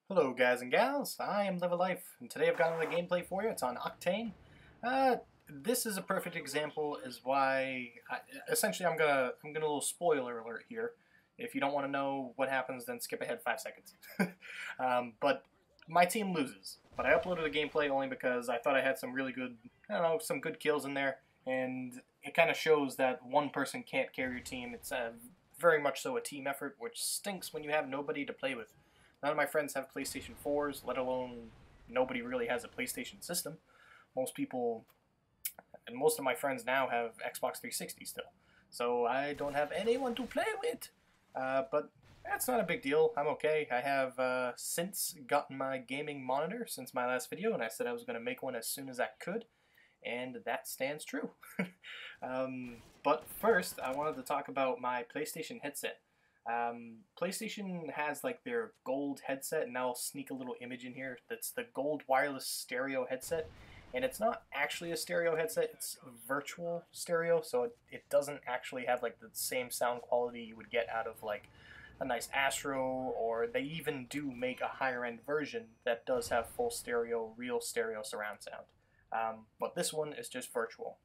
Hello guys and gals, I am Live a Life, and today I've got another gameplay for you. It's on Octane. This is a perfect example as why, essentially I'm gonna a little spoiler alert here. If you don't want to know what happens, then skip ahead 5 seconds. But my team loses, but I uploaded a gameplay only because I thought I had some really good, some good kills in there, and it kind of shows that one person can't carry your team. It's very much so a team effort, which stinks when you have nobody to play with. None of my friends have PlayStation 4s, let alone nobody really has a PlayStation system. Most people, and most of my friends now have Xbox 360 still. So I don't have anyone to play with. But that's not a big deal. I'm okay. I have since gotten my gaming monitor since my last video, and I said I was going to make one as soon as I could. And that stands true. But first, I wanted to talk about my PlayStation headset. PlayStation has like their gold headset, and I'll sneak a little image in here. That's the gold wireless stereo headset, and it's not actually a stereo headset, it's virtual stereo, so it doesn't actually have like the same sound quality you would get out of like a nice Astro, or they even do make a higher end version that does have full stereo, real stereo surround sound. But this one is just virtual.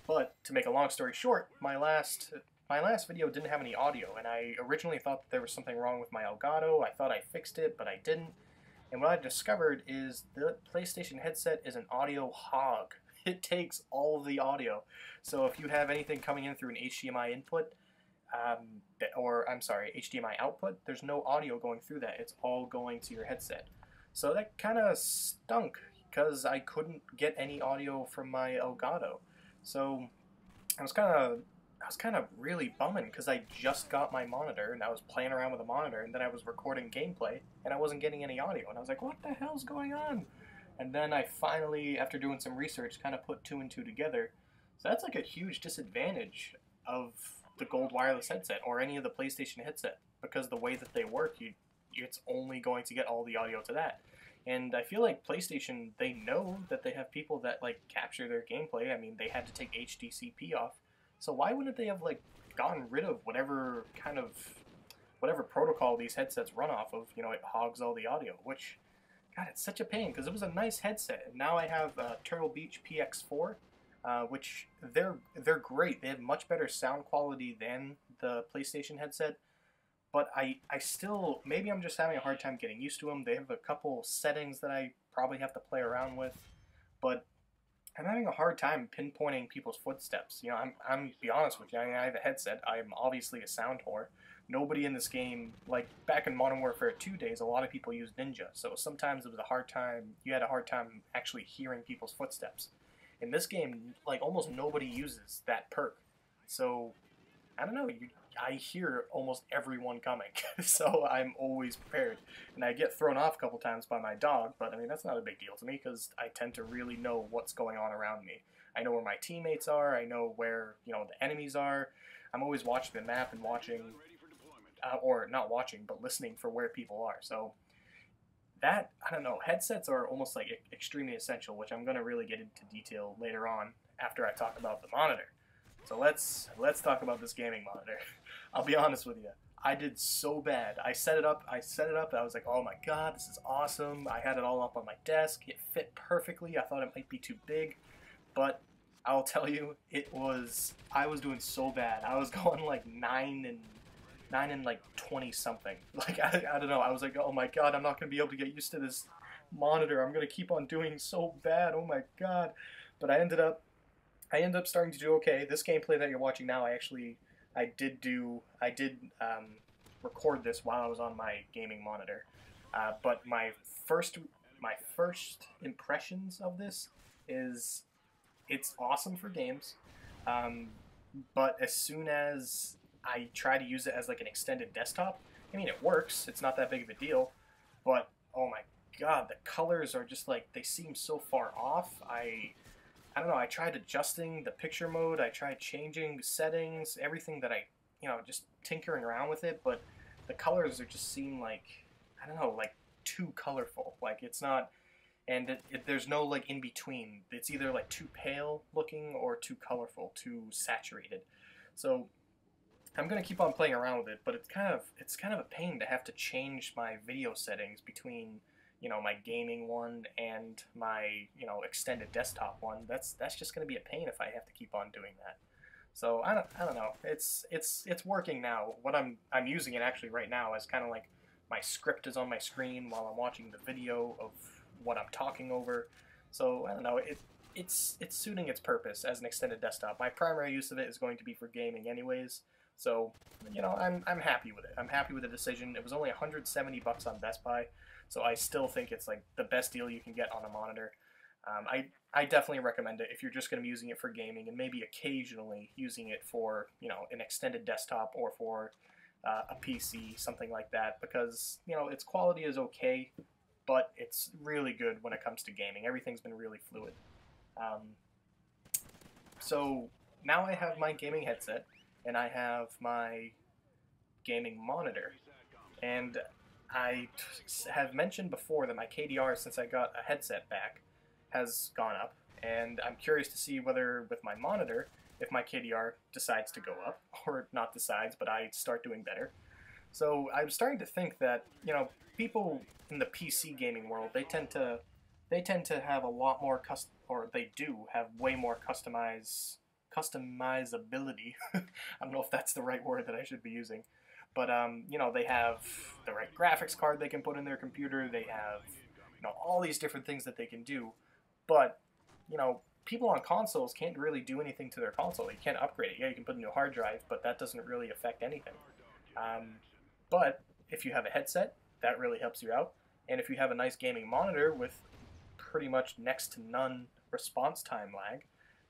But to make a long story short, my last video didn't have any audio, and I originally thought that there was something wrong with my Elgato. I thought I fixed it, but I didn't. And what I discovered is the PlayStation headset is an audio hog. It takes all of the audio. So if you have anything coming in through an HDMI input, HDMI output, there's no audio going through that. It's all going to your headset. So that kind of stunk because I couldn't get any audio from my Elgato. So I was kind of really bumming because I just got my monitor and I was playing around with the monitor, and then I was recording gameplay and I wasn't getting any audio, and I was like, what the hell's going on? And then I finally, after doing some research, kind of put two and two together. So that's like a huge disadvantage of the gold wireless headset or any of the PlayStation headset, because the way that they work, it's only going to get all the audio to that. And I feel like PlayStation, they know that they have people that like capture their gameplay. I mean, they had to take HDCP off. So why wouldn't they have like gotten rid of whatever protocol these headsets run off of? You know, it hogs all the audio, which, God, it's such a pain because it was a nice headset. And now I have Turtle Beach PX4, which they're great. They have much better sound quality than the PlayStation headset. But I still, maybe I'm just having a hard time getting used to them. They have a couple settings that I probably have to play around with, but I'm having a hard time pinpointing people's footsteps. You know, I'm to be honest with you, I have a headset. I'm obviously a sound whore. Nobody in this game, like back in Modern Warfare 2 days, a lot of people used Ninja. So sometimes it was a hard time, you had a hard time actually hearing people's footsteps. In this game, like almost nobody uses that perk. So, I don't know, I hear almost everyone coming, so I'm always prepared. And I get thrown off a couple times by my dog, but I mean, that's not a big deal to me because I tend to really know what's going on around me. I know where my teammates are, I know where, the enemies are. I'm always watching the map and watching, or not watching, but listening for where people are. So that, I don't know, headsets are almost like extremely essential, which I'm going to really get into detail later on after I talk about the monitor. So let's talk about this gaming monitor. I'll be honest with you. I did so bad. I set it up, and I was like, oh my god, this is awesome. I had it all up on my desk. It fit perfectly. I thought it might be too big, but I'll tell you, I was doing so bad. I was going like 9 and like 20 something. Like, I don't know. I was like, oh my god, I'm not going to be able to get used to this monitor. I'm going to keep on doing so bad. Oh my god. But I ended up starting to do okay. This gameplay that you're watching now, I did record this while I was on my gaming monitor. But my first impressions of this is it's awesome for games. But as soon as I try to use it as like an extended desktop, I mean, it works. It's not that big of a deal. But oh my god, the colors are just like, they seem so far off. I don't know, I tried adjusting the picture mode, I tried changing settings, everything that just tinkering around with it, but the colors just seem like, I don't know, like too colorful. Like it's not, and there's no like in between. It's either like too pale looking or too colorful, too saturated. So I'm gonna keep on playing around with it, but it's kind of a pain to have to change my video settings between, you know, my gaming one and my, you know, extended desktop one. That's just gonna be a pain if I have to keep on doing that. So I don't know. It's working now. What I'm using it actually right now as kind of like my script is on my screen while I'm watching the video of what I'm talking over. So I don't know. It's suiting its purpose as an extended desktop. My primary use of it is going to be for gaming anyways. So, you know, I'm happy with it. I'm happy with the decision. It was only 170 bucks on Best Buy, so I still think it's like the best deal you can get on a monitor. I definitely recommend it if you're just going to be using it for gaming and maybe occasionally using it for, you know, an extended desktop or for a PC, something like that, because, you know, its quality is okay, but it's really good when it comes to gaming. Everything's been really fluid. Um, so now I have my gaming headset and I have my gaming monitor. And I have mentioned before that my KDR, since I got a headset back, has gone up. And I'm curious to see whether with my monitor, if my KDR decides to go up, or not decides, but I start doing better. So I'm starting to think that, you know, people in the PC gaming world, they tend to have a lot more or they do have way more customizability. I don't know if that's the right word that I should be using, but you know, they have the right graphics card they can put in their computer. They have, you know, all these different things that they can do, but you know, people on consoles can't really do anything to their console. You can't upgrade it. Yeah, you can put a new hard drive, but that doesn't really affect anything. Um, but if you have a headset, that really helps you out. And if you have a nice gaming monitor with pretty much next to none response time lag,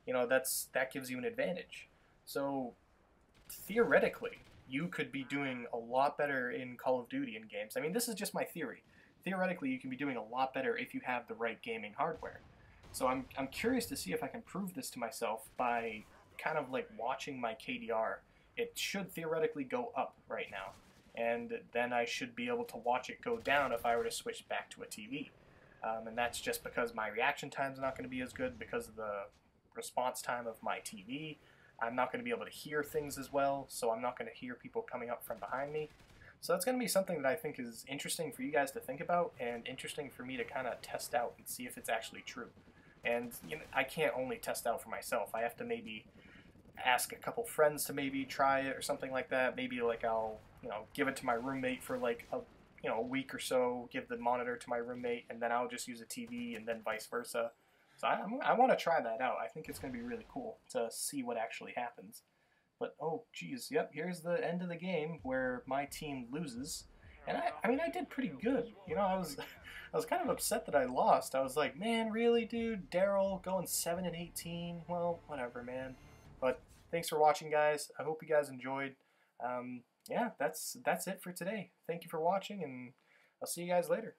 you know, that gives you an advantage. So theoretically, you could be doing a lot better in Call of Duty in games. I mean, this is just my theory. Theoretically, you can be doing a lot better if you have the right gaming hardware. So I'm curious to see if I can prove this to myself by kind of like watching my KDR. It should theoretically go up right now, and then I should be able to watch it go down if I were to switch back to a TV. And that's just because my reaction time is not going to be as good because of the response time of my TV. I'm not going to be able to hear things as well, so I'm not going to hear people coming up from behind me. So that's going to be something that I think is interesting for you guys to think about and interesting for me to kind of test out and see if it's actually true. And you know, I can't only test out for myself. I have to maybe ask a couple friends to maybe try it or something like that. Maybe like I'll, you know, give it to my roommate for like a week or so, give the monitor to my roommate, and then I'll just use a TV, and then vice versa. So I want to try that out. I think it's going to be really cool to see what actually happens. But oh geez, yep, here's the end of the game where my team loses. And I mean, I did pretty good. You know, I was kind of upset that I lost. I was like, man, really, dude? Daryl going 7-18? Well, whatever, man. But thanks for watching, guys. I hope you guys enjoyed. Yeah, that's it for today. Thank you for watching, and I'll see you guys later.